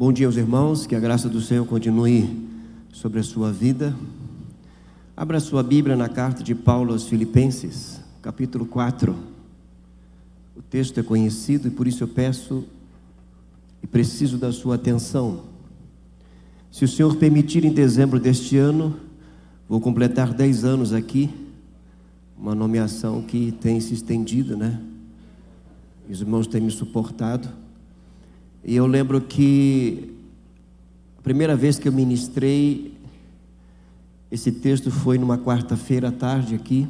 Bom dia aos irmãos, que a graça do Senhor continue sobre a sua vida. Abra sua Bíblia na carta de Paulo aos Filipenses, capítulo 4. O texto é conhecido e por isso eu peço e preciso da sua atenção. Se o Senhor permitir, em dezembro deste ano, vou completar 10 anos aqui, uma nomeação que tem se estendido, né? Os irmãos têm me suportado. E eu lembro que a primeira vez que eu ministrei esse texto foi numa quarta-feira à tarde aqui.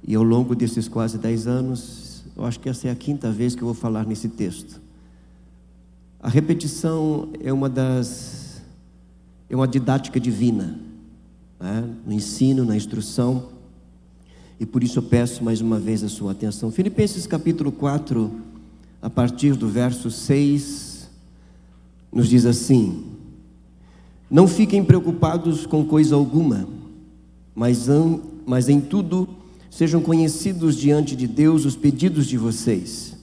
E ao longo desses quase 10 anos, eu acho que essa é a quinta vez que eu vou falar nesse texto. A repetição é uma didática divina, né? No ensino, na instrução. E por isso eu peço mais uma vez a sua atenção. Filipenses capítulo 4, a partir do verso 6, nos diz assim: não fiquem preocupados com coisa alguma, mas em tudo sejam conhecidos diante de Deus os pedidos de vocês,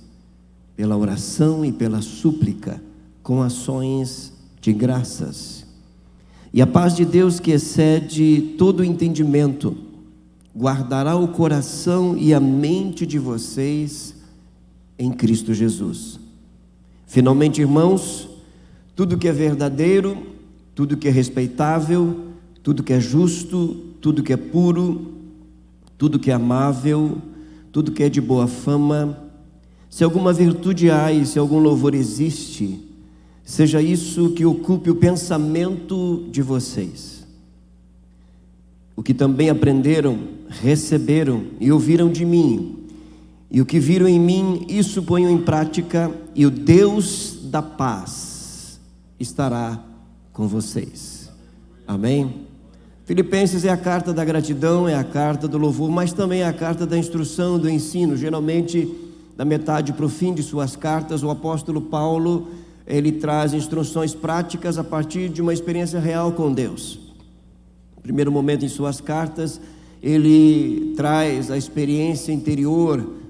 pela oração e pela súplica, com ações de graças. E a paz de Deus, que excede todo o entendimento, guardará o coração e a mente de vocês em Cristo Jesus. Finalmente, irmãos, tudo que é verdadeiro, tudo que é respeitável, tudo que é justo, tudo que é puro, tudo que é amável, tudo que é de boa fama, se alguma virtude há e se algum louvor existe, seja isso que ocupe o pensamento de vocês. O que também aprenderam, receberam e ouviram de mim, e o que viram em mim, isso ponham em prática, e o Deus da paz estará com vocês. Amém? Filipenses é a carta da gratidão, é a carta do louvor, mas também é a carta da instrução, do ensino. Geralmente, da metade para o fim de suas cartas, o apóstolo Paulo, ele traz instruções práticas a partir de uma experiência real com Deus. No primeiro momento em suas cartas, ele traz a experiência interior,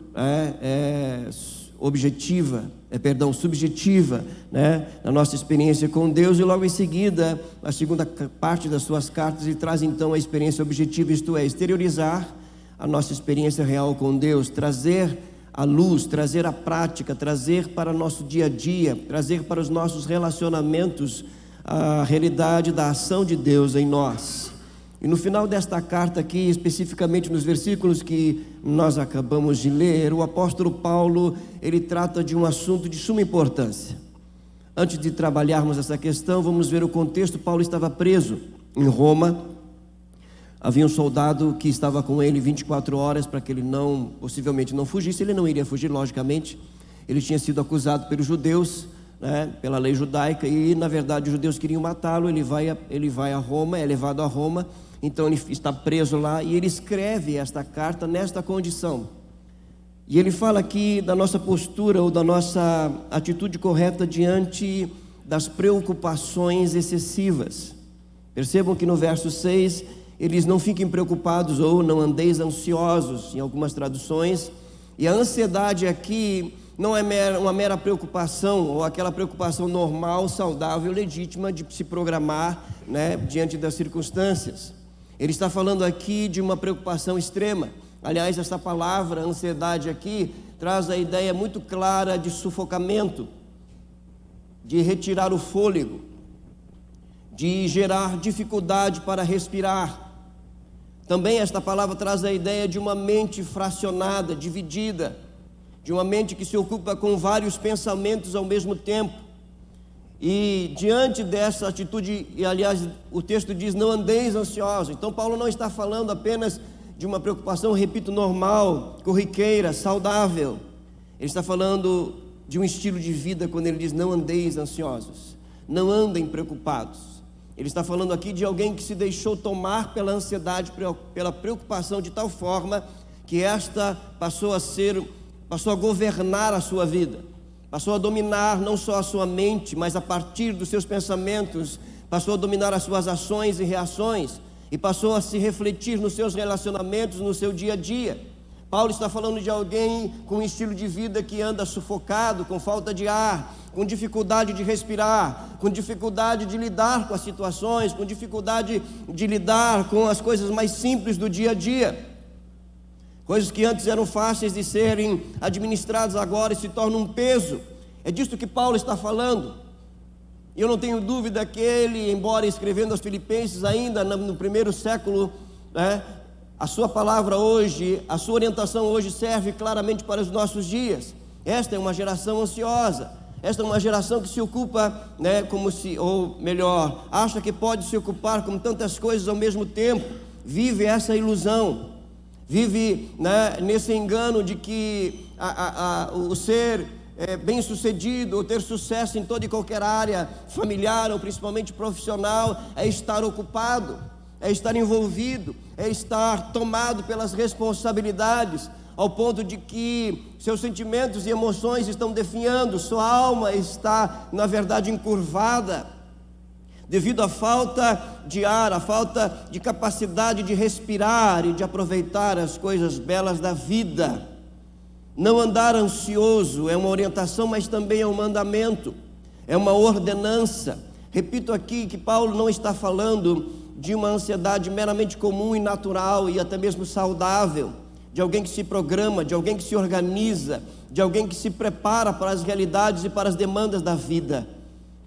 subjetiva, né, na nossa experiência com Deus, e logo em seguida, a segunda parte das suas cartas, ele traz então a experiência objetiva, isto é, exteriorizar a nossa experiência real com Deus, trazer a luz, trazer a prática, trazer para o nosso dia a dia, trazer para os nossos relacionamentos a realidade da ação de Deus em nós. E no final desta carta aqui, especificamente nos versículos que nós acabamos de ler, o apóstolo Paulo, ele trata de um assunto de suma importância. Antes de trabalharmos essa questão, vamos ver o contexto. Paulo estava preso em Roma. Havia um soldado que estava com ele 24 horas para que ele possivelmente não fugisse. Ele não iria fugir, logicamente. Ele tinha sido acusado pelos judeus, né, pela lei judaica, e na verdade os judeus queriam matá-lo. Ele vai a Roma, é levado a Roma. Então ele está preso lá e ele escreve esta carta nesta condição. E ele fala aqui da nossa postura ou da nossa atitude correta diante das preocupações excessivas. Percebam que no verso 6, eles não fiquem preocupados ou não andeis ansiosos, em algumas traduções. E a ansiedade aqui não é uma mera preocupação, ou aquela preocupação normal, saudável, legítima de se programar, né, diante das circunstâncias. Ele está falando aqui de uma preocupação extrema. Aliás, essa palavra, ansiedade aqui, traz a ideia muito clara de sufocamento, de retirar o fôlego, de gerar dificuldade para respirar. Também esta palavra traz a ideia de uma mente fracionada, dividida, de uma mente que se ocupa com vários pensamentos ao mesmo tempo. E diante dessa atitude, e aliás o texto diz, não andeis ansiosos. Então Paulo não está falando apenas de uma preocupação, repito, normal, corriqueira, saudável. Ele está falando de um estilo de vida quando ele diz, não andeis ansiosos, não andem preocupados. Ele está falando aqui de alguém que se deixou tomar pela ansiedade, pela preocupação, de tal forma que esta passou a governar a sua vida. Passou a dominar não só a sua mente, mas a partir dos seus pensamentos, passou a dominar as suas ações e reações, e passou a se refletir nos seus relacionamentos, no seu dia a dia. Paulo está falando de alguém com um estilo de vida que anda sufocado, com falta de ar, com dificuldade de respirar, com dificuldade de lidar com as situações, com dificuldade de lidar com as coisas mais simples do dia a dia. Coisas que antes eram fáceis de serem administradas agora se tornam um peso. É disso que Paulo está falando. E eu não tenho dúvida que ele, embora escrevendo aos Filipenses ainda no primeiro século, a sua palavra hoje, a sua orientação hoje serve claramente para os nossos dias. Esta é uma geração ansiosa. Esta é uma geração que se ocupa, ou melhor, acha que pode se ocupar com tantas coisas ao mesmo tempo. Vive essa ilusão. Vive nesse engano de que o ser bem-sucedido, ou ter sucesso em toda e qualquer área, familiar ou principalmente profissional, é estar ocupado, é estar envolvido, é estar tomado pelas responsabilidades, ao ponto de que seus sentimentos e emoções estão definhando, sua alma está, na verdade, encurvada, devido à falta de ar, à falta de capacidade de respirar e de aproveitar as coisas belas da vida. Não andar ansioso é uma orientação, mas também é um mandamento, é uma ordenança. Repito aqui que Paulo não está falando de uma ansiedade meramente comum e natural e até mesmo saudável, de alguém que se programa, de alguém que se organiza, de alguém que se prepara para as realidades e para as demandas da vida.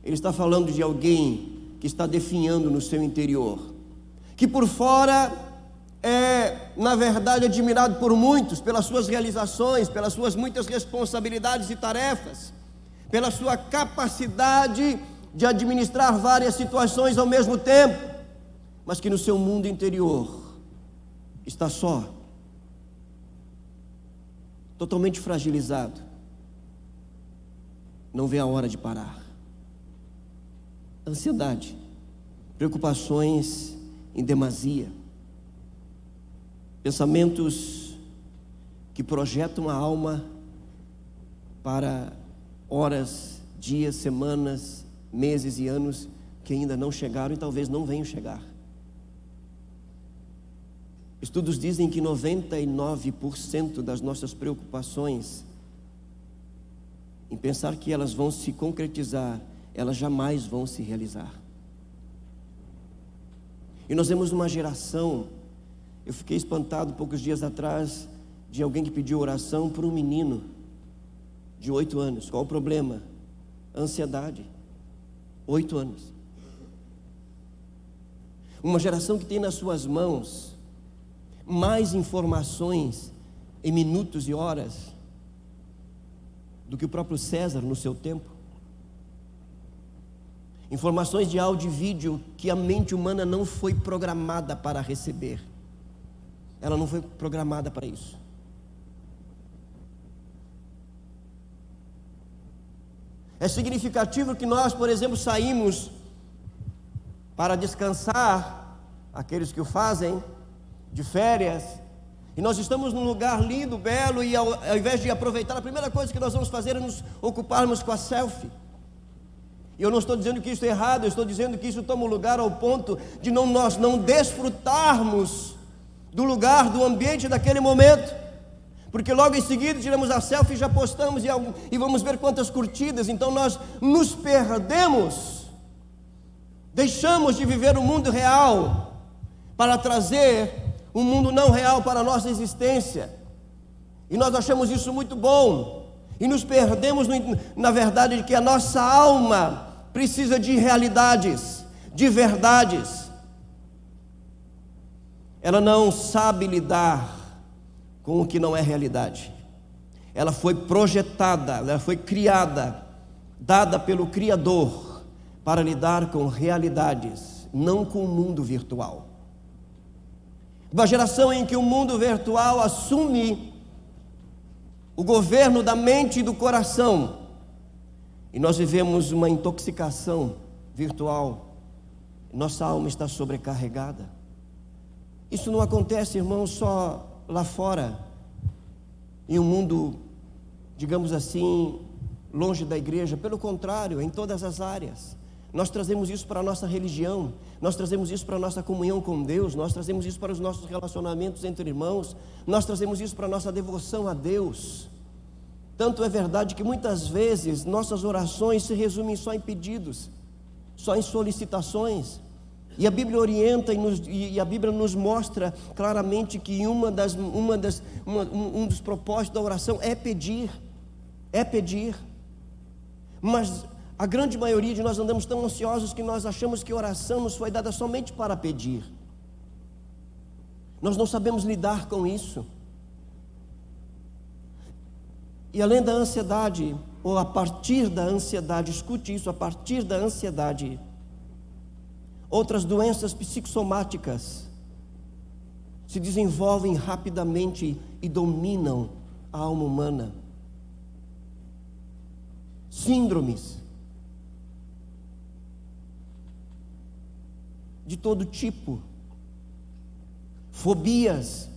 Ele está falando de alguém que está definhando no seu interior, que por fora é, na verdade, admirado por muitos, pelas suas realizações, pelas suas muitas responsabilidades e tarefas, pela sua capacidade de administrar várias situações ao mesmo tempo, mas que no seu mundo interior está só, totalmente fragilizado, não vê a hora de parar. Ansiedade, preocupações em demasia, pensamentos que projetam a alma para horas, dias, semanas, meses e anos que ainda não chegaram e talvez não venham chegar. Estudos dizem que 99% das nossas preocupações, em pensar que elas vão se concretizar, elas jamais vão se realizar. E nós vemos uma geração. Eu fiquei espantado poucos dias atrás de alguém que pediu oração por um menino de 8 anos. Qual o problema? Ansiedade. 8 anos. Uma geração que tem nas suas mãos mais informações em minutos e horas do que o próprio César no seu tempo. Informações de áudio e vídeo que a mente humana não foi programada para receber. Ela não foi programada para isso. É significativo que nós, por exemplo, saímos para descansar, aqueles que o fazem, de férias, e nós estamos num lugar lindo, belo, e ao invés de aproveitar, a primeira coisa que nós vamos fazer é nos ocuparmos com a selfie. E eu não estou dizendo que isso é errado, eu estou dizendo que isso toma lugar ao ponto de nós não desfrutarmos do lugar, do ambiente daquele momento, porque logo em seguida tiramos a selfie e já postamos e vamos ver quantas curtidas. Então nós nos perdemos, deixamos de viver o mundo real para trazer um mundo não real para a nossa existência, e nós achamos isso muito bom, e nos perdemos na verdade de que a nossa alma precisa de realidades, de verdades. Ela não sabe lidar com o que não é realidade. Ela foi projetada, ela foi criada, dada pelo Criador para lidar com realidades, não com o mundo virtual. Uma geração em que o mundo virtual assume o governo da mente e do coração, e nós vivemos uma intoxicação virtual. Nossa alma está sobrecarregada. Isso não acontece, irmão, só lá fora, em um mundo, digamos assim, longe da igreja. Pelo contrário, em todas as áreas. Nós trazemos isso para a nossa religião, nós trazemos isso para a nossa comunhão com Deus, nós trazemos isso para os nossos relacionamentos entre irmãos, nós trazemos isso para a nossa devoção a Deus. Tanto é verdade que muitas vezes nossas orações se resumem só em pedidos, só em solicitações. E a Bíblia orienta e a Bíblia nos mostra claramente que um dos propósitos da oração é pedir. Mas a grande maioria de nós andamos tão ansiosos que nós achamos que a oração nos foi dada somente para pedir. Nós não sabemos lidar com isso. E além da ansiedade, ou a partir da ansiedade, escute isso, a partir da ansiedade, outras doenças psicossomáticas se desenvolvem rapidamente e dominam a alma humana. Síndromes de todo tipo, fobias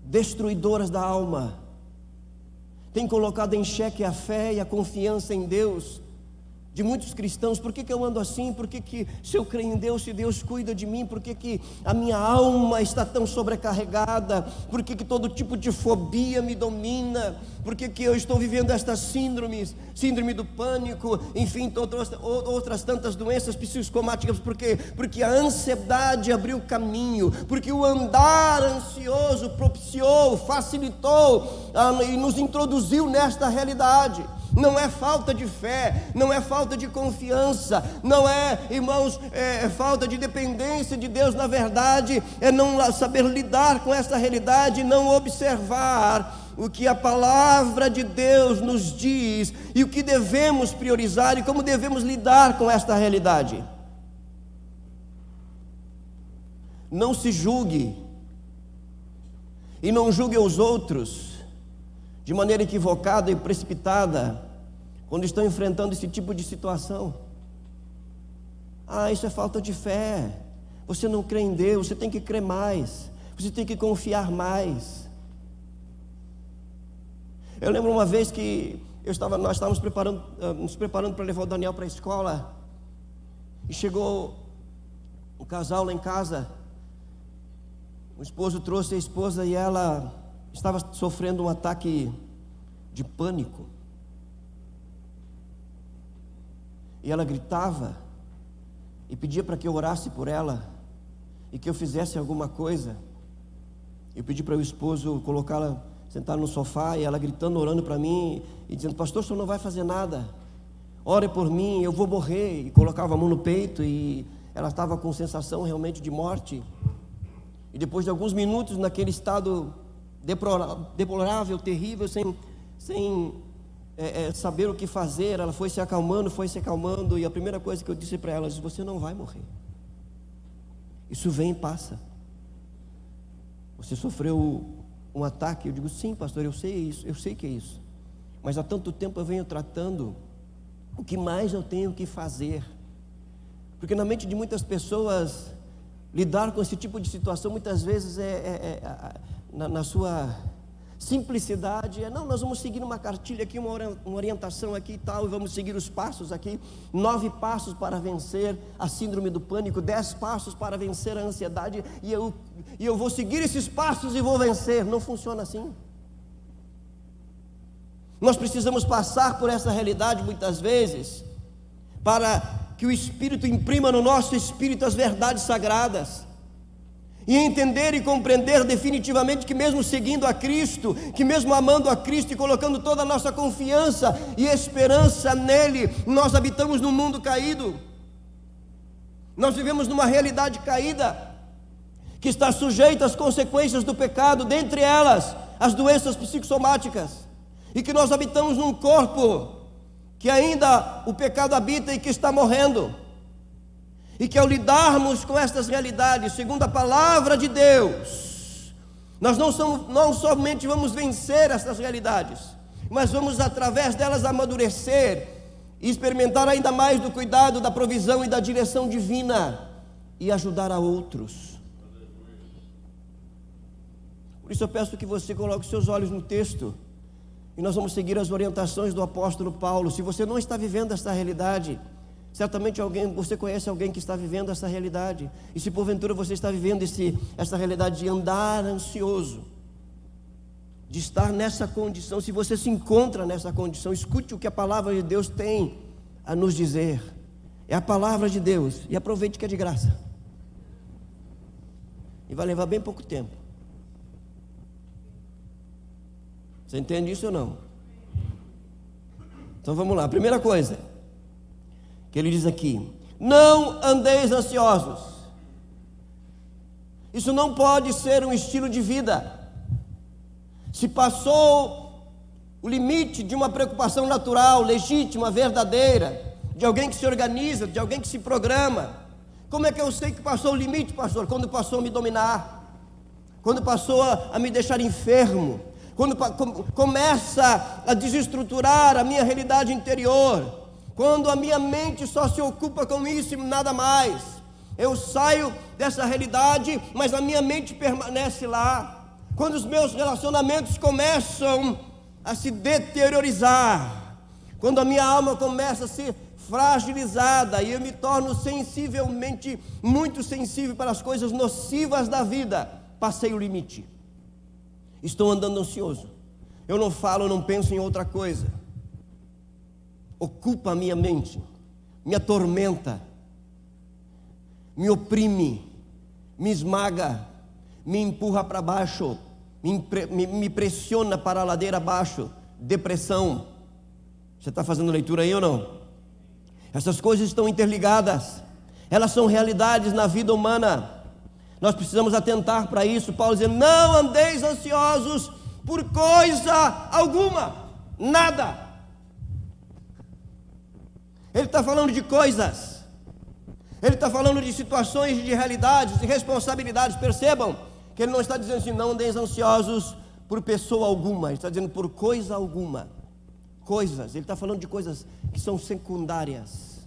destruidoras da alma, têm colocado em xeque a fé e a confiança em Deus de muitos cristãos. Por que eu ando assim? Por que se eu creio em Deus, se Deus cuida de mim, por que a minha alma está tão sobrecarregada? Por que todo tipo de fobia me domina? Por que eu estou vivendo estas síndromes, síndrome do pânico, enfim, outras tantas doenças psicossomáticas? Porque a ansiedade abriu caminho, porque o andar ansioso propiciou, facilitou e nos introduziu nesta realidade. Não é falta de fé, não é falta de confiança, não é, irmãos, falta de dependência de Deus. Na verdade, é não saber lidar com essa realidade, não observar o que a palavra de Deus nos diz e o que devemos priorizar e como devemos lidar com esta realidade. Não se julgue e não julgue os outros de maneira equivocada e precipitada quando estão enfrentando esse tipo de situação. Isso é falta de fé, você não crê em Deus, você tem que crer mais, você tem que confiar mais. Eu lembro uma vez que nós estávamos nos preparando para levar o Daniel para a escola, e chegou um casal lá em casa. O esposo trouxe a esposa e ela estava sofrendo um ataque de pânico. E ela gritava e pedia para que eu orasse por ela e que eu fizesse alguma coisa. Eu pedi para o esposo colocá-la, sentar no sofá, e ela gritando, orando para mim e dizendo: pastor, o senhor não vai fazer nada, ore por mim, eu vou morrer. E colocava a mão no peito e ela estava com sensação realmente de morte. E depois de alguns minutos naquele estado deplorável, terrível, sem saber o que fazer, ela foi se acalmando, e a primeira coisa que eu disse para ela: você não vai morrer, isso vem e passa. Você sofreu um ataque? Eu digo: sim, pastor, eu sei isso, eu sei que é isso, mas há tanto tempo eu venho tratando, o que mais eu tenho que fazer? Porque na mente de muitas pessoas, lidar com esse tipo de situação muitas vezes na sua simplicidade, não, nós vamos seguir uma cartilha aqui, uma orientação aqui e tal, e vamos seguir os passos aqui, 9 passos para vencer a síndrome do pânico, 10 passos para vencer a ansiedade, e eu vou seguir esses passos e vou vencer. Não funciona assim. Nós precisamos passar por essa realidade muitas vezes, para que o Espírito imprima no nosso espírito as verdades sagradas, e entender e compreender definitivamente que mesmo seguindo a Cristo, que mesmo amando a Cristo e colocando toda a nossa confiança e esperança nele, nós habitamos num mundo caído, nós vivemos numa realidade caída, que está sujeita às consequências do pecado, dentre elas as doenças psicossomáticas, e que nós habitamos num corpo que ainda o pecado habita e que está morrendo. E que ao lidarmos com estas realidades, segundo a palavra de Deus, nós não somente vamos vencer estas realidades, mas vamos através delas amadurecer e experimentar ainda mais do cuidado, da provisão e da direção divina, e ajudar a outros. Por isso eu peço que você coloque seus olhos no texto, e nós vamos seguir as orientações do apóstolo Paulo. Se você não está vivendo esta realidade, certamente você conhece alguém que está vivendo essa realidade. E se porventura você está vivendo essa realidade de andar ansioso, de estar nessa condição. Se você se encontra nessa condição, escute o que a palavra de Deus tem a nos dizer. É a palavra de Deus, e aproveite que é de graça. E vai levar bem pouco tempo. Você entende isso ou não? Então vamos lá. Primeira coisa que ele diz aqui: não andeis ansiosos. Isso não pode ser um estilo de vida. Se passou o limite de uma preocupação natural, legítima, verdadeira, de alguém que se organiza, de alguém que se programa. Como é que eu sei que passou o limite, pastor? Quando passou a me dominar, quando passou a me deixar enfermo, quando começa a desestruturar a minha realidade interior, quando a minha mente só se ocupa com isso e nada mais. Eu saio dessa realidade, mas a minha mente permanece lá. Quando os meus relacionamentos começam a se deteriorizar, quando a minha alma começa a ser fragilizada e eu me torno sensivelmente, muito sensível para as coisas nocivas da vida, passei o limite. Estou andando ansioso. Eu não falo, eu não penso em outra coisa. Ocupa a minha mente, me atormenta, me oprime, me esmaga, me empurra para baixo, me pressiona para a ladeira abaixo. Depressão. Você está fazendo leitura aí ou não? Essas coisas estão interligadas, elas são realidades na vida humana. Nós precisamos atentar para isso. Paulo dizendo: não andeis ansiosos por coisa alguma, nada. Ele está falando de coisas, ele está falando de situações, de realidades, de responsabilidades. Percebam que ele não está dizendo assim: não andeis ansiosos por pessoa alguma, ele está dizendo por coisa alguma. Coisas, ele está falando de coisas que são secundárias.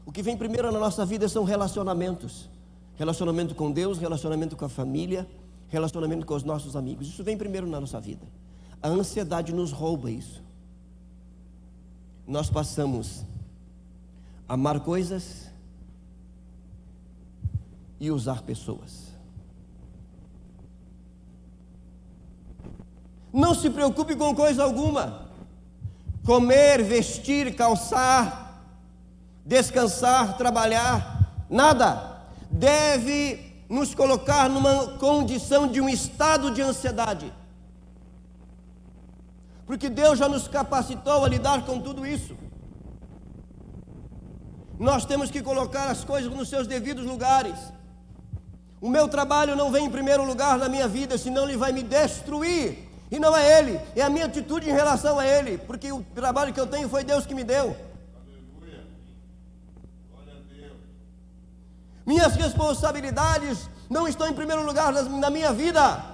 O que vem primeiro na nossa vida são relacionamentos. Relacionamento com Deus, relacionamento com a família, relacionamento com os nossos amigos. Isso vem primeiro na nossa vida. A ansiedade nos rouba isso. Nós passamos a amar coisas e usar pessoas. Não se preocupe com coisa alguma. Comer, vestir, calçar, descansar, trabalhar, nada deve nos colocar numa condição de um estado de ansiedade, porque Deus já nos capacitou a lidar com tudo isso. Nós temos que colocar as coisas nos seus devidos lugares. O meu trabalho não vem em primeiro lugar na minha vida, senão ele vai me destruir. E não é ele, é a minha atitude em relação a ele, porque o trabalho que eu tenho foi Deus que me deu. Aleluia. Glória a Deus. Minhas responsabilidades não estão em primeiro lugar na minha vida,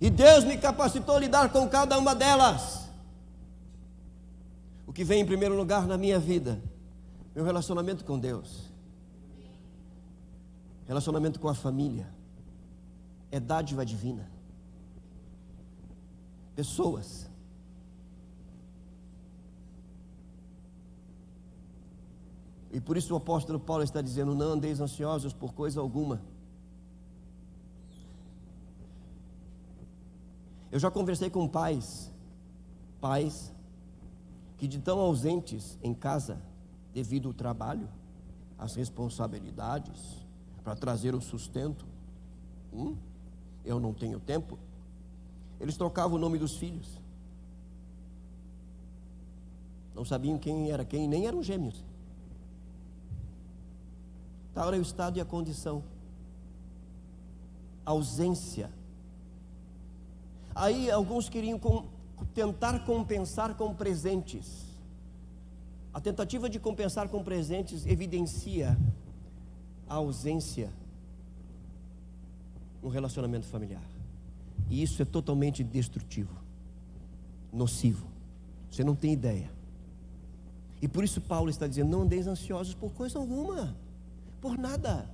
e Deus me capacitou a lidar com cada uma delas. O que vem em primeiro lugar na minha vida, meu relacionamento com Deus, relacionamento com a família, é dádiva divina. Pessoas. E por isso o apóstolo Paulo está dizendo: não andeis ansiosos por coisa alguma. Eu já conversei com pais que de tão ausentes em casa, devido ao trabalho, às responsabilidades, para trazer o sustento, eu não tenho tempo. Eles trocavam o nome dos filhos. Não sabiam quem era quem, nem eram gêmeos. Tal era o estado e a condição. A ausência. Aí alguns queriam tentar compensar com presentes. A tentativa de compensar com presentes evidencia a ausência no relacionamento familiar. E isso é totalmente destrutivo, nocivo. Você não tem ideia. E por isso Paulo está dizendo: não andeis ansiosos por coisa alguma, por nada.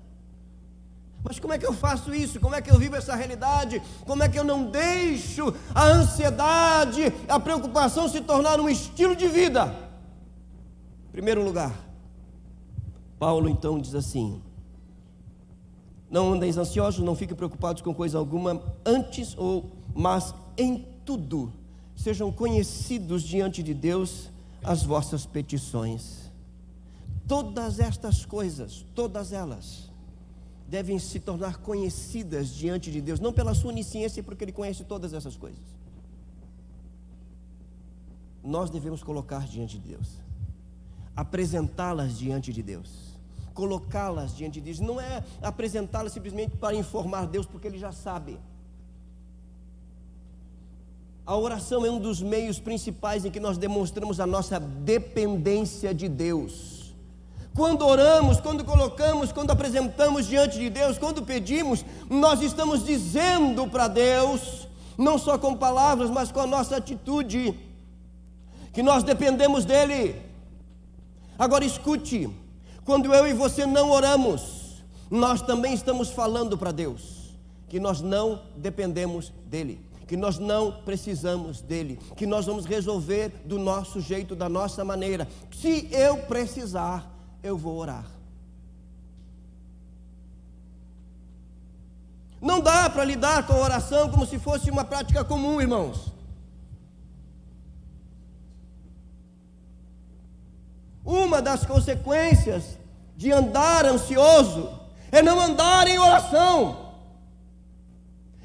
Mas como é que eu faço isso? Como é que eu vivo essa realidade? Como é que eu não deixo a ansiedade, a preocupação se tornar um estilo de vida? Em primeiro lugar, Paulo então diz assim: Não andeis ansiosos, não fiquem preocupados com coisa alguma, mas em tudo sejam conhecidos diante de Deus as vossas petições. Todas estas coisas, todas elas, devem se tornar conhecidas diante de Deus, não pela sua onisciência, porque Ele conhece todas essas coisas. Nós devemos colocar diante de Deus, apresentá-las diante de Deus, colocá-las diante de Deus. Não é apresentá-las simplesmente para informar Deus, porque Ele já sabe. A oração é um dos meios principais em que nós demonstramos a nossa dependência de Deus. Quando oramos, quando colocamos, quando apresentamos diante de Deus, quando pedimos, nós estamos dizendo para Deus, não só com palavras, mas com a nossa atitude, que nós dependemos dEle. Agora escute, quando eu e você não oramos, nós também estamos falando para Deus que nós não dependemos dEle, que nós não precisamos dEle, que nós vamos resolver do nosso jeito, da nossa maneira. Se eu precisar, eu vou orar. Não dá para lidar com a oração como se fosse uma prática comum, irmãos. Uma das consequências de andar ansioso é não andar em oração,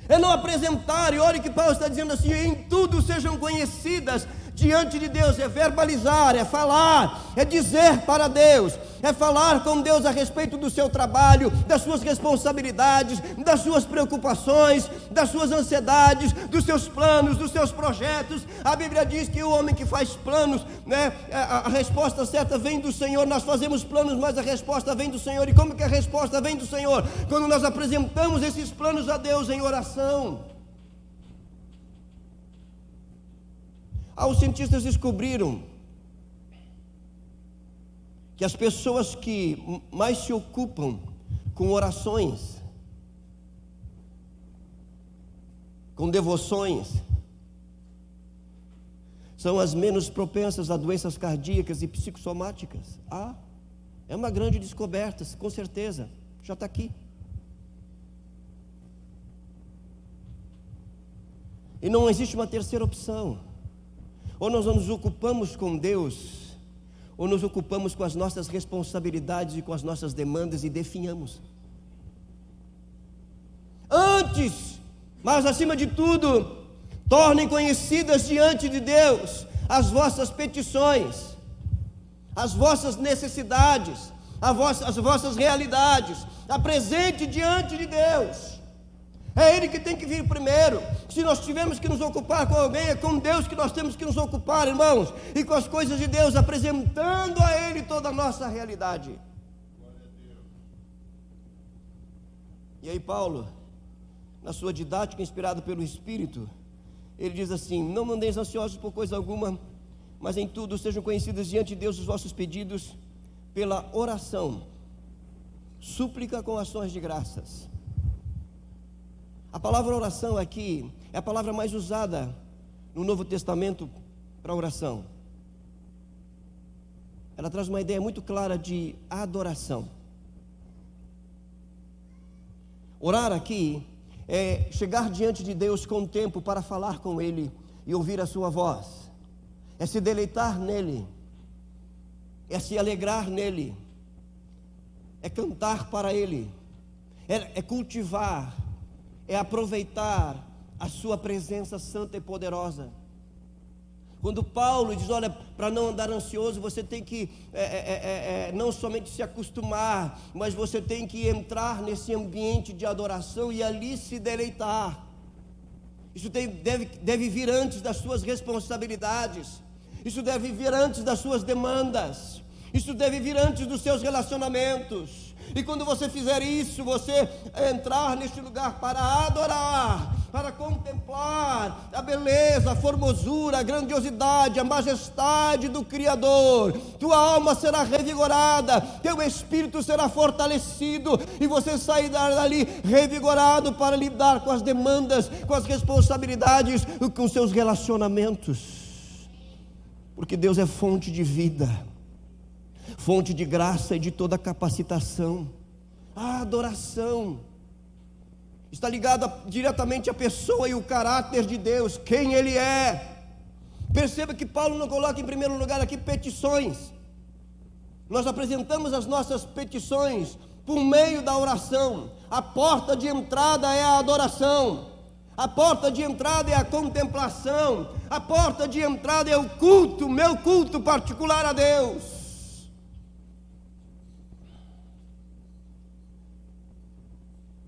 é não apresentar. E olha que Paulo está dizendo assim: em tudo sejam conhecidas diante de Deus. É verbalizar, é falar, é dizer para Deus, é falar com Deus a respeito do seu trabalho, das suas responsabilidades, das suas preocupações, das suas ansiedades, dos seus planos, dos seus projetos. A Bíblia diz que o homem que faz planos, né, a resposta certa vem do Senhor. Nós fazemos planos, mas a resposta vem do Senhor. E como que a resposta vem do Senhor? Quando nós apresentamos esses planos a Deus em oração. Os cientistas descobriram que as pessoas que mais se ocupam com orações, com devoções, são as menos propensas a doenças cardíacas e psicossomáticas. É uma grande descoberta, com certeza, já está aqui. E não existe uma terceira opção. Ou nós nos ocupamos com Deus, ou nos ocupamos com as nossas responsabilidades e com as nossas demandas e definhamos. Antes, mas acima de tudo, tornem conhecidas diante de Deus as vossas petições, as vossas necessidades, as vossas realidades. Apresente diante de Deus. É Ele que tem que vir primeiro. Se nós tivermos que nos ocupar com alguém, é com Deus que nós temos que nos ocupar, irmãos, e com as coisas de Deus, apresentando a Ele toda a nossa realidade. E aí Paulo, na sua didática inspirada pelo Espírito, ele diz assim: não andeis ansiosos por coisa alguma, mas em tudo sejam conhecidos diante de Deus os vossos pedidos pela oração, súplica com ações de graças. A palavra oração aqui é a palavra mais usada no Novo Testamento para oração. Ela traz uma ideia muito clara de adoração. Orar aqui é chegar diante de Deus com tempo para falar com Ele e ouvir a sua voz. É se deleitar nele, é se alegrar nele, é cantar para Ele, é cultivar, é aproveitar a sua presença santa e poderosa. Quando Paulo diz: olha, para não andar ansioso, você tem que não somente se acostumar, mas você tem que entrar nesse ambiente de adoração e ali se deleitar. Isso deve vir antes das suas responsabilidades, isso deve vir antes das suas demandas, isso deve vir antes dos seus relacionamentos. E quando você fizer isso, você entrar neste lugar para adorar, para contemplar a beleza, a formosura, a grandiosidade, a majestade do Criador, tua alma será revigorada, teu espírito será fortalecido, e você sairá dali revigorado para lidar com as demandas, com as responsabilidades, com seus relacionamentos, porque Deus é fonte de vida, fonte de graça e de toda capacitação. A adoração está ligado diretamente à pessoa e o caráter de Deus, quem Ele é. Perceba que Paulo não coloca em primeiro lugar aqui petições. Nós apresentamos as nossas petições por meio da oração. A porta de entrada é a adoração. A porta de entrada é a contemplação. A porta de entrada é o culto, meu culto particular a Deus.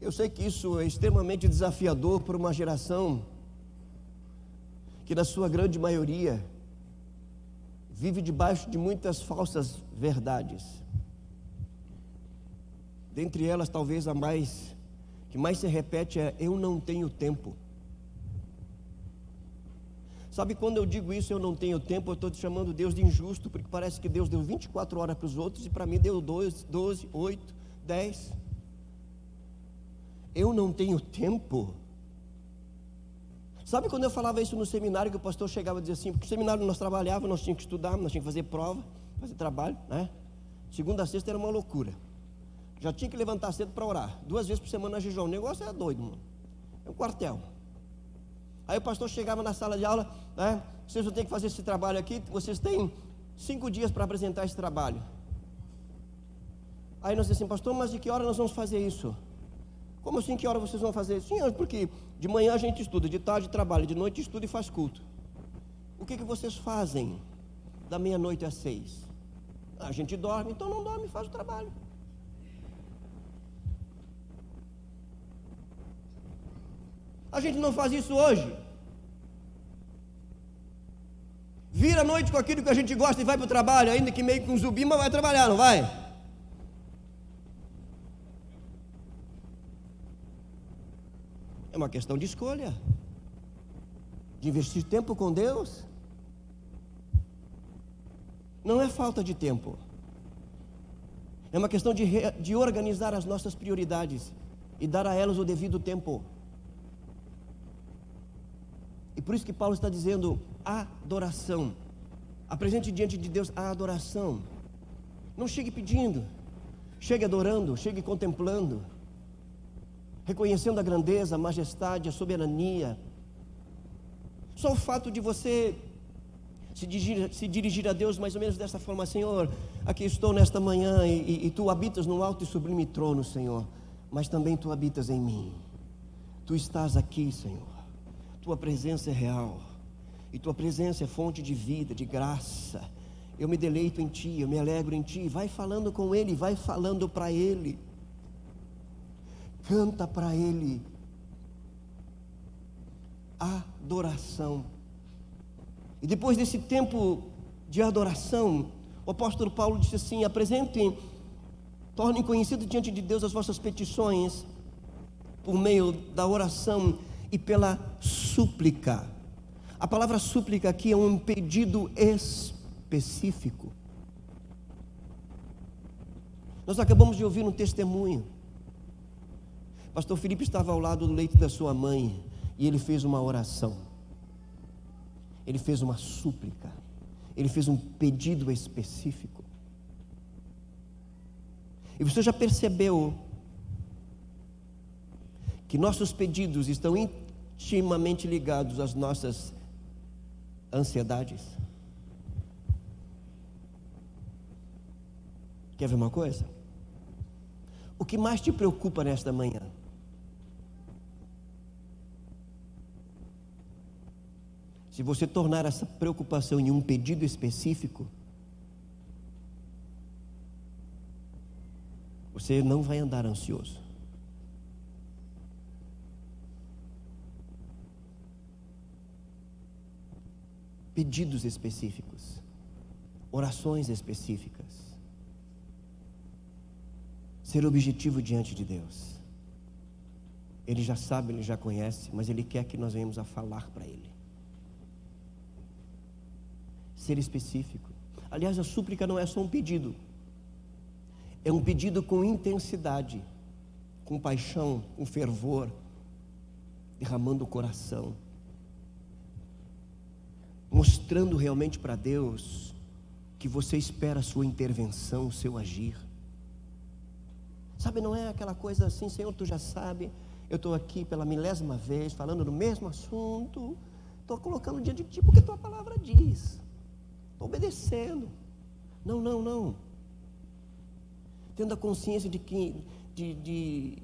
Eu sei que isso é extremamente desafiador para uma geração que, na sua grande maioria, vive debaixo de muitas falsas verdades. Dentre elas, talvez a que mais se repete é: eu não tenho tempo. Sabe, quando eu digo isso, eu não tenho tempo, eu estou chamando Deus de injusto, porque parece que Deus deu 24 horas para os outros e para mim deu 12, 8, 10. Eu não tenho tempo. Sabe, quando eu falava isso no seminário, que o pastor chegava e dizia assim, porque no seminário nós trabalhávamos, nós tínhamos que estudar, nós tínhamos que fazer prova, fazer trabalho, né? Segunda a sexta era uma loucura. Já tinha que levantar cedo para orar, 2 vezes por semana na jejum. O negócio era doido, mano. É um quartel. Aí o pastor chegava na sala de aula, né? Vocês vão ter que fazer esse trabalho aqui, vocês têm 5 dias para apresentar esse trabalho. Aí nós dizíamos assim, pastor, mas de que hora nós vamos fazer isso? Como assim, que hora vocês vão fazer isso? Sim, porque de manhã a gente estuda, de tarde trabalha, de noite estuda e faz culto. O que vocês fazem da meia-noite às 6? A gente dorme, então não dorme e faz o trabalho. A gente não faz isso hoje. Vira a noite com aquilo que a gente gosta e vai para o trabalho, ainda que meio com um zumbi, mas vai trabalhar, não vai? É uma questão de escolha, de investir tempo com Deus. Não é falta de tempo. É uma questão de organizar as nossas prioridades e dar a elas o devido tempo. E por isso que Paulo está dizendo adoração. Apresente diante de Deus a adoração. Não chegue pedindo, chegue adorando, chegue contemplando, reconhecendo a grandeza, a majestade, a soberania. Só o fato de você se dirigir a Deus mais ou menos dessa forma: Senhor, aqui estou nesta manhã e Tu habitas no alto e sublime trono, Senhor, mas também Tu habitas em mim. Tu estás aqui, Senhor. Tua presença é real e Tua presença é fonte de vida, de graça. Eu me deleito em Ti, eu me alegro em Ti. Vai falando com Ele, vai falando para Ele. Canta para Ele. Adoração. E depois desse tempo de adoração, o apóstolo Paulo disse assim: apresentem, tornem conhecido diante de Deus as vossas petições por meio da oração e pela súplica. A palavra súplica aqui é um pedido específico. Nós acabamos de ouvir um testemunho. Pastor Felipe estava ao lado do leito da sua mãe e ele fez uma oração. Ele fez uma súplica. Ele fez um pedido específico. E você já percebeu que nossos pedidos estão intimamente ligados às nossas ansiedades? Quer ver uma coisa? O que mais te preocupa nesta manhã? Se você tornar essa preocupação em um pedido específico, você não vai andar ansioso. Pedidos específicos, orações específicas, ser objetivo diante de Deus. Ele já sabe, Ele já conhece, mas Ele quer que nós venhamos a falar para Ele. Ser específico. Aliás, a súplica não é só um pedido, é um pedido com intensidade, com paixão, com fervor, derramando o coração, mostrando realmente para Deus que você espera a sua intervenção, o seu agir. Sabe, não é aquela coisa assim: Senhor, Tu já sabe, Eu estou aqui pela milésima vez, falando do mesmo assunto. Estou colocando diante de ti, porque tua palavra diz. Estou obedecendo. Não. Tendo a consciência de que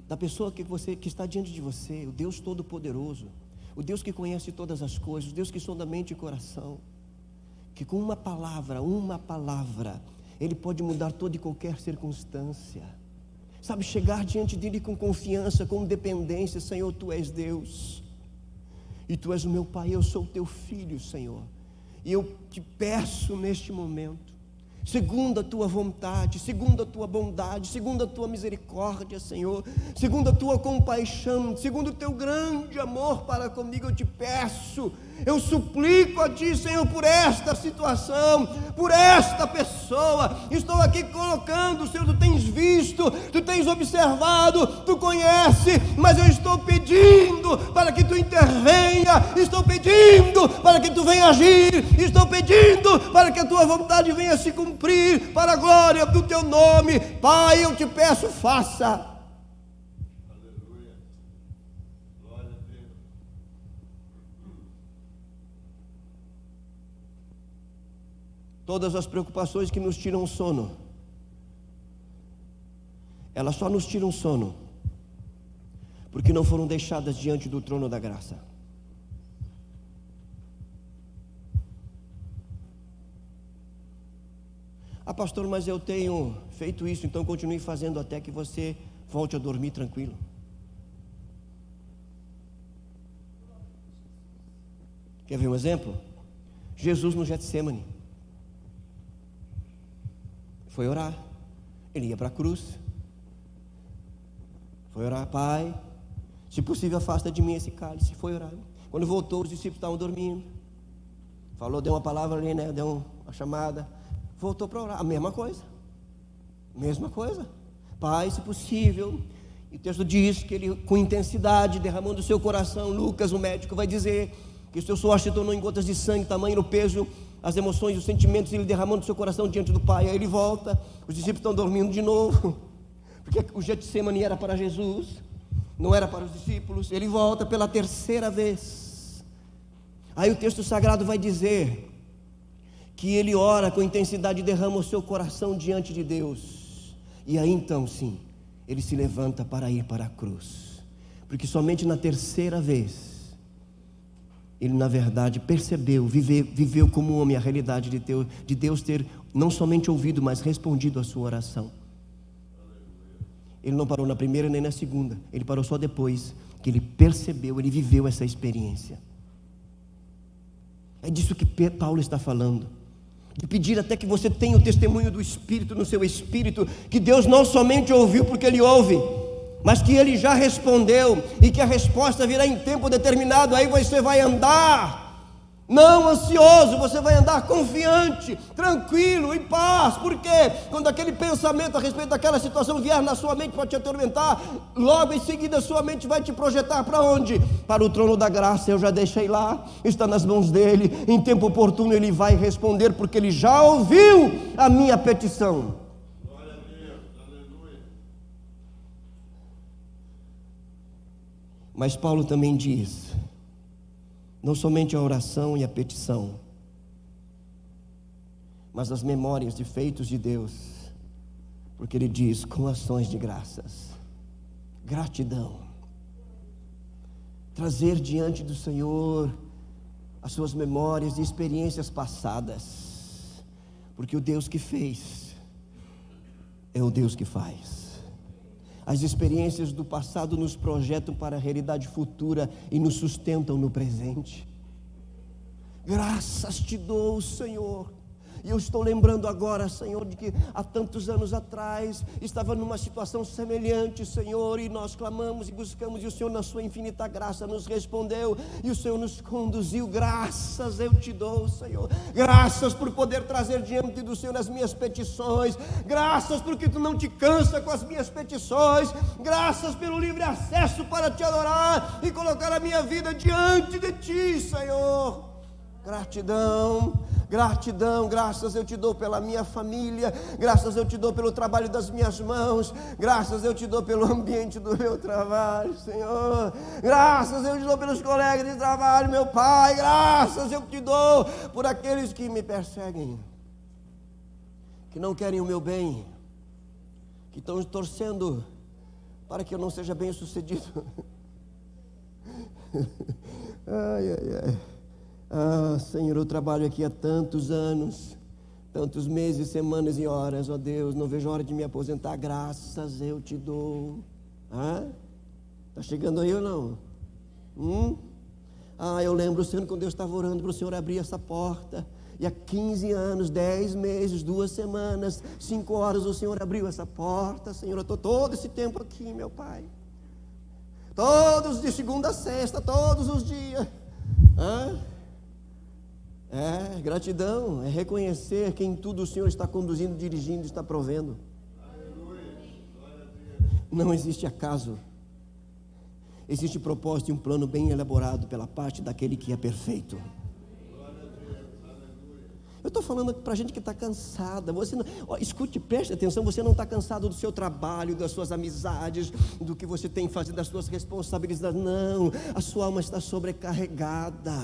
da pessoa que está diante de você, o Deus Todo-Poderoso, o Deus que conhece todas as coisas, o Deus que sonda mente e coração, que com uma palavra, Ele pode mudar toda e qualquer circunstância. Sabe, chegar diante dEle com confiança, com dependência. Senhor, Tu és Deus, e Tu és o meu Pai, eu sou o Teu Filho, Senhor, e eu te peço neste momento, segundo a Tua vontade, segundo a Tua bondade, segundo a Tua misericórdia, Senhor, segundo a Tua compaixão, segundo o Teu grande amor para comigo, eu te peço, eu suplico a Ti, Senhor, por esta situação, por esta pessoa. Estou aqui colocando, Senhor, Tu tens visto, Tu tens observado, Tu conhece, mas eu estou pedindo para que Tu intervenha, estou pedindo para que Tu venha agir, estou pedindo para que a Tua vontade venha se cumprir, para a glória do Teu nome. Pai, eu te peço, faça. Todas as preocupações que nos tiram o sono, elas só nos tiram o sono porque não foram deixadas diante do trono da graça. Ah, pastor, mas eu tenho feito isso, então continue fazendo até que você volte a dormir tranquilo. Quer ver um exemplo? Jesus no Getsêmani foi orar, Ele ia para a cruz, foi orar: Pai, se possível afasta de mim esse cálice. Foi orar. Quando voltou, os discípulos estavam dormindo, falou, deu uma palavra ali, né? Deu uma chamada, voltou para orar, a mesma coisa, Pai, se possível. E o texto diz que ele, com intensidade, derramando o seu coração, Lucas, o médico, vai dizer que o seu suor se tornou em gotas de sangue, tamanho no peso, as emoções, os sentimentos, ele derramando o seu coração diante do Pai. Aí ele volta, os discípulos estão dormindo de novo, porque o Getsêmani era para Jesus, não era para os discípulos. Ele volta pela terceira vez. Aí o texto sagrado vai dizer que ele ora com intensidade e derrama o seu coração diante de Deus. E aí então sim, ele se levanta para ir para a cruz, porque somente na terceira vez ele na verdade percebeu, viveu como homem a realidade de Deus ter não somente ouvido, mas respondido a sua oração. Ele não parou na primeira nem na segunda, ele parou só depois que ele percebeu, ele viveu essa experiência. É disso que Paulo está falando, de pedir até que você tenha o testemunho do Espírito no seu espírito, que Deus não somente ouviu porque Ele ouve, mas que Ele já respondeu, e que a resposta virá em tempo determinado. Aí você vai andar não ansioso, você vai andar confiante, tranquilo, em paz. Porque quando aquele pensamento a respeito daquela situação vier na sua mente para te atormentar, logo em seguida a sua mente vai te projetar para onde? Para o trono da graça. Eu já deixei lá, está nas mãos dele, em tempo oportuno Ele vai responder, porque Ele já ouviu a minha petição. Glória a Deus, aleluia. Mas Paulo também diz, não somente a oração e a petição, mas as memórias de feitos de Deus, porque ele diz, com ações de graças, gratidão, trazer diante do Senhor as suas memórias de experiências passadas, porque o Deus que fez é o Deus que faz. As experiências do passado nos projetam para a realidade futura e nos sustentam no presente. Graças te dou, Senhor. E eu estou lembrando agora, Senhor, de que há tantos anos atrás estava numa situação semelhante, Senhor, e nós clamamos e buscamos, e o Senhor na sua infinita graça nos respondeu, e o Senhor nos conduziu. Graças eu te dou, Senhor. Graças por poder trazer diante do Senhor as minhas petições. Graças porque tu não te cansa com as minhas petições. Graças pelo livre acesso para te adorar e colocar a minha vida diante de ti, Senhor. Gratidão, Gratidão, graças eu te dou pela minha família, graças eu te dou pelo trabalho das minhas mãos, graças eu te dou pelo ambiente do meu trabalho, Senhor, graças eu te dou pelos colegas de trabalho, meu Pai, graças eu te dou por aqueles que me perseguem, que não querem o meu bem, que estão torcendo para que eu não seja bem sucedido. Ai, ai, ai. Ah, Senhor, eu trabalho aqui há tantos anos, tantos meses, semanas e horas, ó Deus, não vejo a hora de me aposentar, graças eu te dou. Está chegando aí ou não? Eu lembro, Senhor, quando eu estava orando para o Senhor abrir essa porta, e há 15 anos, 10 meses, 2 semanas, 5 horas o Senhor abriu essa porta, Senhor, eu estou todo esse tempo aqui, meu Pai, todos de segunda a sexta, todos os dias. Gratidão, é reconhecer que em tudo o Senhor está conduzindo, dirigindo, está provendo. Não existe acaso, existe propósito e um plano bem elaborado pela parte daquele que é perfeito. Eu estou falando para gente que está cansada. Você não, escute, preste atenção. Você não está cansado do seu trabalho, das suas amizades, do que você tem fazido, das suas responsabilidades. Não, a sua alma está sobrecarregada.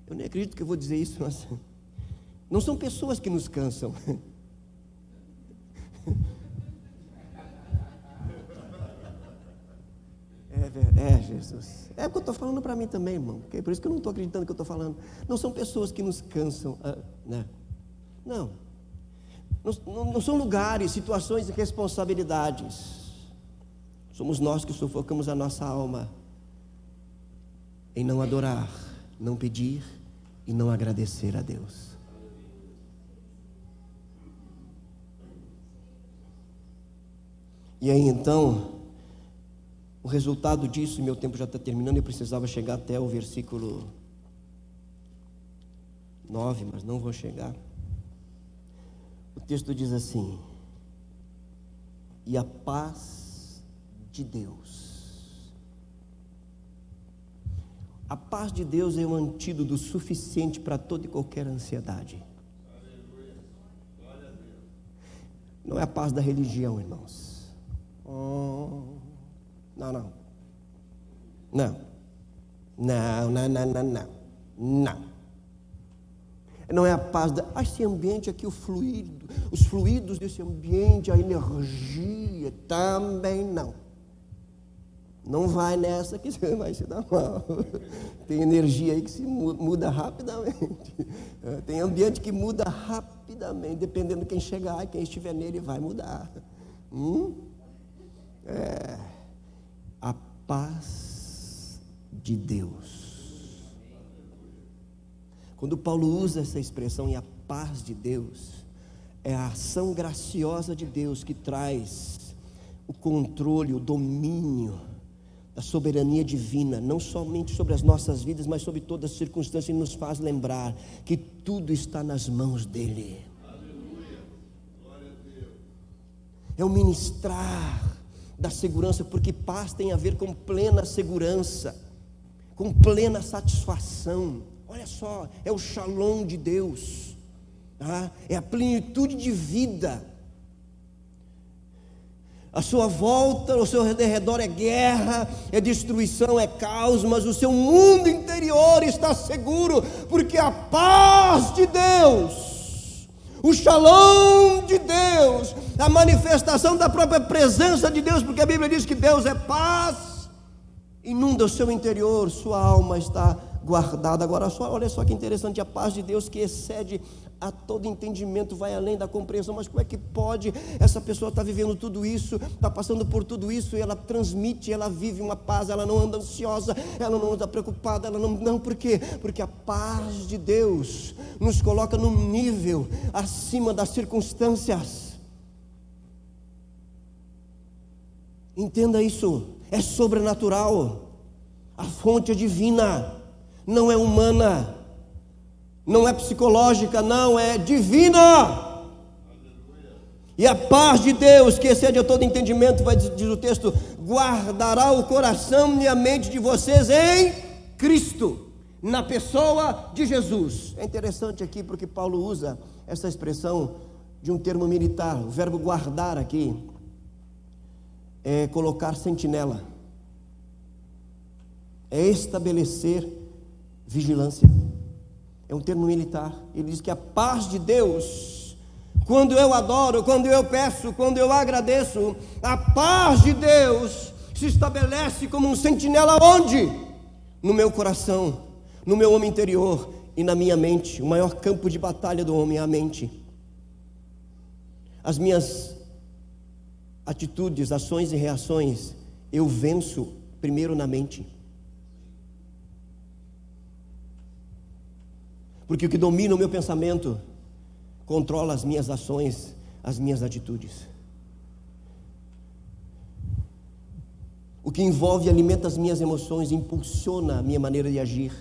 Eu nem acredito que eu vou dizer isso, mas não são pessoas que nos cansam. Jesus. É o que eu estou falando para mim também, irmão. É por isso que eu não estou acreditando que eu estou falando. Não são pessoas que nos cansam. Né? Não. Não são lugares, situações e responsabilidades. Somos nós que sufocamos a nossa alma em não adorar, não pedir e não agradecer a Deus. E aí então, o resultado disso, meu tempo já está terminando, eu precisava chegar até o versículo 9, mas não vou chegar. O texto diz assim: e a paz de Deus. A paz de Deus é um antídoto suficiente para toda e qualquer ansiedade. Não é a paz da religião, irmãos. Não. Não é a paz esse ambiente aqui, os fluidos desse ambiente, a energia, também não. Não vai nessa que você vai se dar mal. Tem energia aí que se muda rapidamente. Tem ambiente que muda rapidamente, dependendo de quem chegar e quem estiver nele vai mudar. A paz de Deus. Quando Paulo usa essa expressão, e a paz de Deus, é a ação graciosa de Deus que traz o controle, o domínio da soberania divina, não somente sobre as nossas vidas, mas sobre todas as circunstâncias, e nos faz lembrar que tudo está nas mãos dele. Aleluia. Glória a Deus. É o ministrar da segurança, porque paz tem a ver com plena segurança, com plena satisfação. Olha só, é o shalom de Deus, é a plenitude de vida. A sua volta, ao seu redor é guerra, é destruição, é caos, mas o seu mundo interior está seguro, porque a paz de Deus, o shalom de Deus, a manifestação da própria presença de Deus, porque a Bíblia diz que Deus é paz, inunda o seu interior, sua alma está guardada. Agora olha só que interessante, a paz de Deus que excede a todo entendimento, vai além da compreensão. Mas como é que pode essa pessoa estar vivendo tudo isso, está passando por tudo isso, e ela transmite, ela vive uma paz, ela não anda ansiosa, ela não anda preocupada, ela não, por quê? Porque a paz de Deus nos coloca num nível acima das circunstâncias. Entenda isso, é sobrenatural, a fonte é divina, não é humana, não é psicológica, não, é divina. E a paz de Deus, que excede a todo entendimento, diz o texto, guardará o coração e a mente de vocês em Cristo, na pessoa de Jesus. É interessante aqui porque Paulo usa essa expressão de um termo militar. O verbo guardar aqui é colocar sentinela, é estabelecer vigilância. É um termo militar. Ele diz que a paz de Deus, quando eu adoro, quando eu peço, quando eu agradeço, a paz de Deus se estabelece como um sentinela onde? No meu coração, no meu homem interior e na minha mente. O maior campo de batalha do homem é a mente. As minhas atitudes, ações e reações, eu venço primeiro na mente. Porque o que domina o meu pensamento controla as minhas ações, as minhas atitudes. O que envolve e alimenta as minhas emoções impulsiona a minha maneira de agir.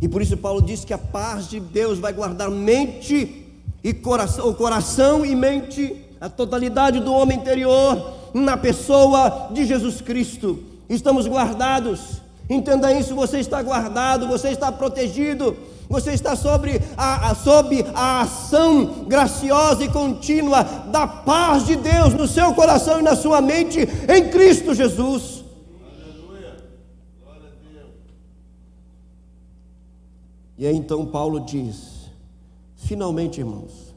E por isso Paulo diz que a paz de Deus vai guardar mente e coração, o coração e mente, a totalidade do homem interior, na pessoa de Jesus Cristo. Estamos guardados. Entenda isso, você está guardado, você está protegido, você está sob a ação graciosa e contínua da paz de Deus no seu coração e na sua mente em Cristo Jesus. Aleluia. Glória a Deus. E aí então Paulo diz, finalmente, irmãos,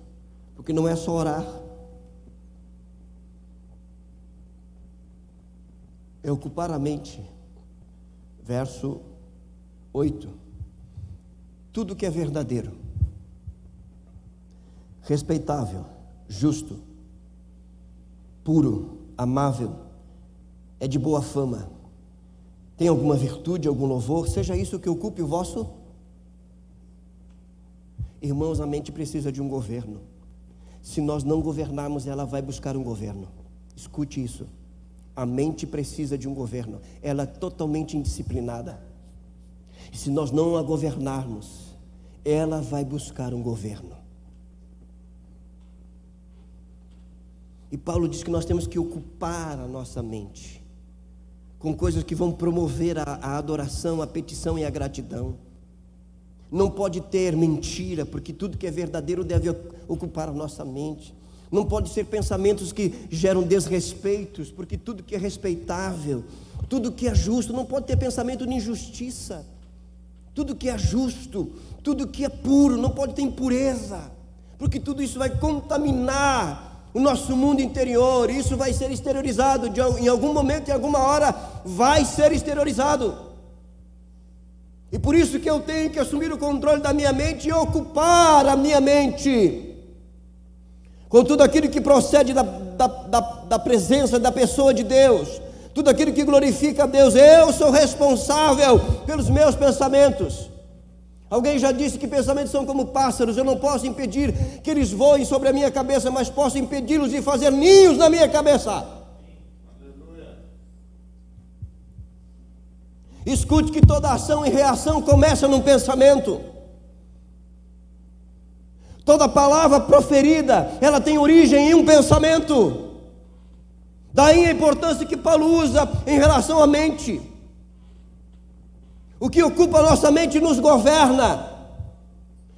porque não é só orar, é ocupar a mente. Verso 8: tudo que é verdadeiro, respeitável, justo, puro, amável, é de boa fama, tem alguma virtude, algum louvor, seja isso que ocupe o vosso. Irmãos, a mente precisa de um governo. Se nós não governarmos, ela vai buscar um governo. Escute isso. A mente precisa de um governo. Ela é totalmente indisciplinada. E se nós não a governarmos, ela vai buscar um governo. E Paulo diz que nós temos que ocupar a nossa mente com coisas que vão promover a adoração, a petição e a gratidão. Não pode ter mentira, porque tudo que é verdadeiro deve ocupar a nossa mente. Não pode ser pensamentos que geram desrespeitos, porque tudo que é respeitável, tudo que é justo, não pode ter pensamento de injustiça. Tudo que é justo, tudo que é puro, não pode ter impureza, porque tudo isso vai contaminar o nosso mundo interior, e isso vai ser exteriorizado, em algum momento, em alguma hora, vai ser exteriorizado. E por isso que eu tenho que assumir o controle da minha mente e ocupar a minha mente com tudo aquilo que procede da presença da pessoa de Deus, tudo aquilo que glorifica a Deus. Eu sou responsável pelos meus pensamentos. Alguém já disse que pensamentos são como pássaros. Eu não posso impedir que eles voem sobre a minha cabeça, mas posso impedi-los de fazer ninhos na minha cabeça. Aleluia. Escute que toda ação e reação começa num pensamento. Toda palavra proferida, ela tem origem em um pensamento. Daí a importância que Paulo usa em relação à mente. O que ocupa a nossa mente nos governa,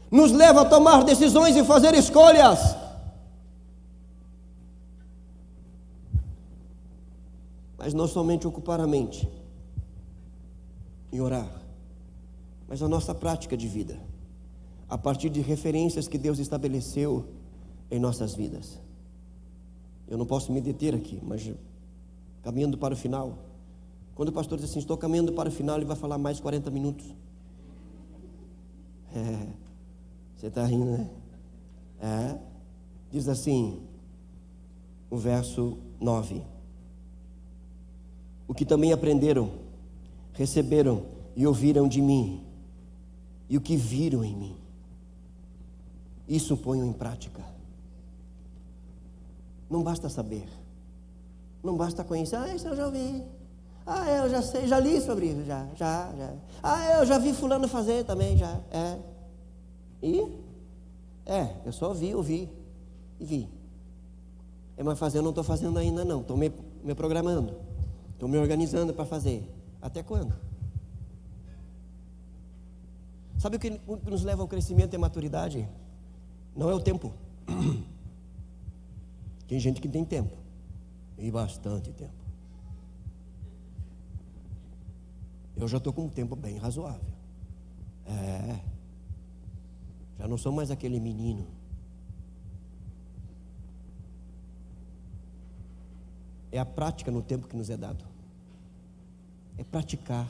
nos leva a tomar decisões e fazer escolhas. Mas não somente ocupar a mente e orar, mas a nossa prática de vida, a partir de referências que Deus estabeleceu em nossas vidas. Eu não posso me deter aqui, mas caminhando para o final, quando o pastor diz assim, estou caminhando para o final, ele vai falar mais 40 minutos. Você está rindo, né? Diz assim, o verso 9: o que também aprenderam, receberam e ouviram de mim, e o que viram em mim, isso ponham em prática. Não basta saber, não basta conhecer. Isso eu já ouvi, eu já sei, já li sobre isso, já. Eu já vi fulano fazer também, já. Eu só ouvi e vi. Mas fazer eu não estou fazendo ainda não. Estou me programando. Estou me organizando para fazer. Até quando? Sabe o que nos leva ao crescimento e à maturidade? Não é o tempo. Tem gente que tem tempo. E bastante tempo. Eu já estou com um tempo bem razoável. Já não sou mais aquele menino. É a prática no tempo que nos é dado. É praticar.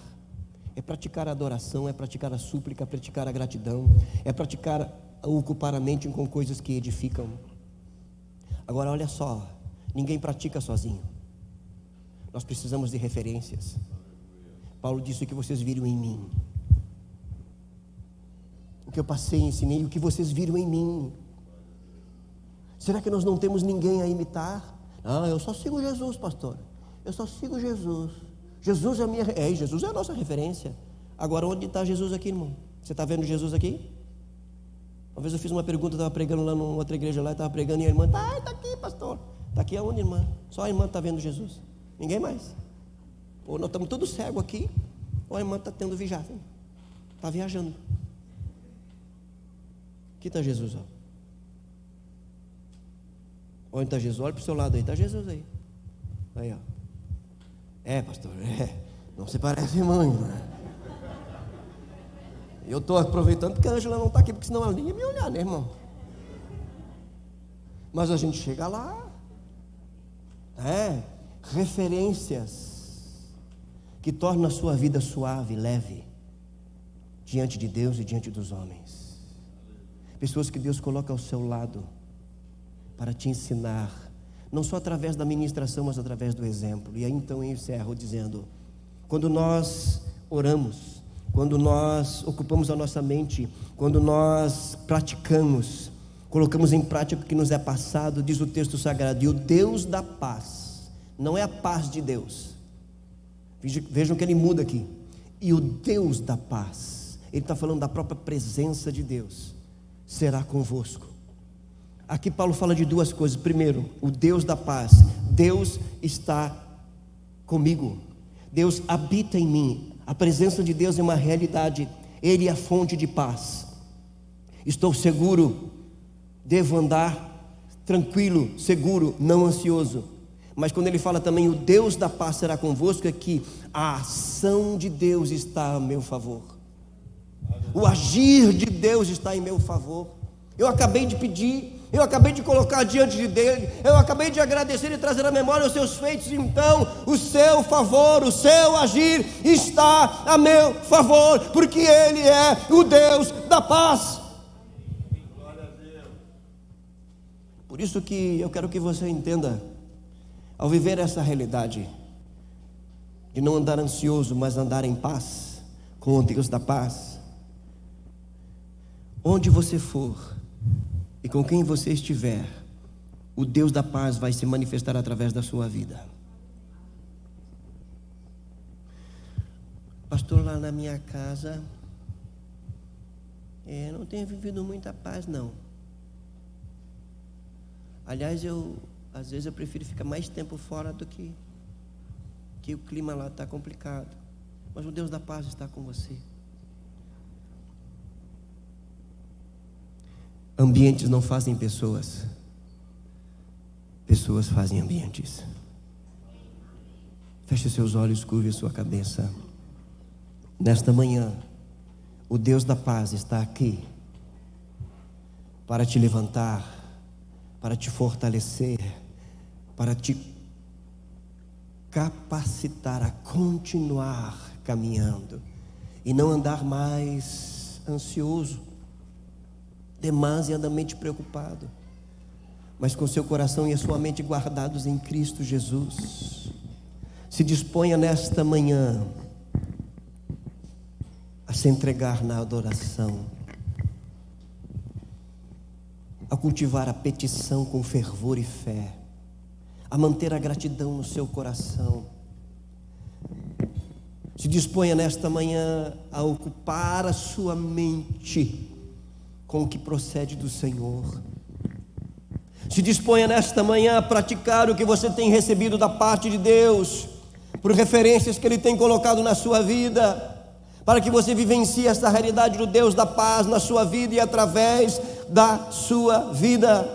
É praticar a adoração, é praticar a súplica, é praticar a gratidão, é praticar ocupar a mente com coisas que edificam. Agora olha só, ninguém pratica sozinho. Nós precisamos de referências. Paulo disse: o que vocês viram em mim, o que eu passei, ensinei, o que vocês viram em mim. Será que nós não temos ninguém a imitar? Eu só sigo Jesus, pastor. Eu só sigo Jesus. Jesus é a minha... Jesus é a nossa referência. Agora, onde está Jesus aqui, irmão? Você está vendo Jesus aqui? Uma vez eu fiz uma pergunta, estava pregando lá numa outra igreja lá, estava pregando e a irmã, está aqui, pastor. Está aqui aonde, irmã? Só a irmã está vendo Jesus. Ninguém mais. Ou nós estamos todos cegos aqui, ou a irmã está tendo viagem. Está viajando. Aqui está Jesus, ó. Onde está Jesus? Olha para o seu lado aí, está Jesus aí. Aí, ó. Pastor, não se parece mãe, né? Eu estou aproveitando que a Ângela não está aqui, porque senão ela nem ia me olhar, né, irmão? Mas a gente chega lá. Referências que tornam a sua vida suave, leve, diante de Deus e diante dos homens. Pessoas que Deus coloca ao seu lado para te ensinar, não só através da ministração, mas através do exemplo. E aí então eu encerro dizendo: quando nós oramos, quando nós ocupamos a nossa mente, quando nós praticamos, colocamos em prática o que nos é passado, diz o texto sagrado, e o Deus da paz, não é a paz de Deus, vejam que ele muda aqui, e o Deus da paz, ele está falando da própria presença de Deus, será convosco. Aqui Paulo fala de duas coisas. Primeiro, o Deus da paz. Deus está comigo. Deus habita em mim. A presença de Deus é uma realidade. Ele é a fonte de paz. Estou seguro. Devo andar tranquilo, seguro, não ansioso. Mas quando ele fala também, o Deus da paz será convosco, é que a ação de Deus está a meu favor. O agir de Deus está em meu favor. Eu acabei de pedir, eu acabei de colocar diante de Deus, eu acabei de agradecer e trazer à memória os seus feitos. Então o seu favor, o seu agir está a meu favor, porque Ele é o Deus da paz. Glória a Deus. Por isso que eu quero que você entenda, ao viver essa realidade de não andar ansioso, mas andar em paz com o Deus da paz, onde você for e com quem você estiver, o Deus da paz vai se manifestar através da sua vida. Pastor, lá na minha casa, eu não tenho vivido muita paz, não. Aliás, às vezes eu prefiro ficar mais tempo fora do que o clima lá está complicado. Mas o Deus da paz está com você. Ambientes não fazem pessoas, pessoas fazem ambientes. Feche seus olhos, curve a sua cabeça. Nesta manhã, o Deus da paz está aqui para te levantar, para te fortalecer, para te capacitar a continuar caminhando e não andar mais ansioso, demasiadamente preocupado, mas com seu coração e a sua mente guardados em Cristo Jesus. Se disponha nesta manhã a se entregar na adoração, a cultivar a petição com fervor e fé, a manter a gratidão no seu coração. Se disponha nesta manhã a ocupar a sua mente com o que procede do Senhor. Se disponha nesta manhã a praticar o que você tem recebido da parte de Deus, por referências que Ele tem colocado na sua vida, para que você vivencie esta realidade do Deus da paz na sua vida e através da sua vida.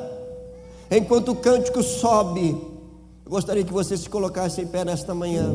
Enquanto o cântico sobe, eu gostaria que você se colocasse em pé nesta manhã.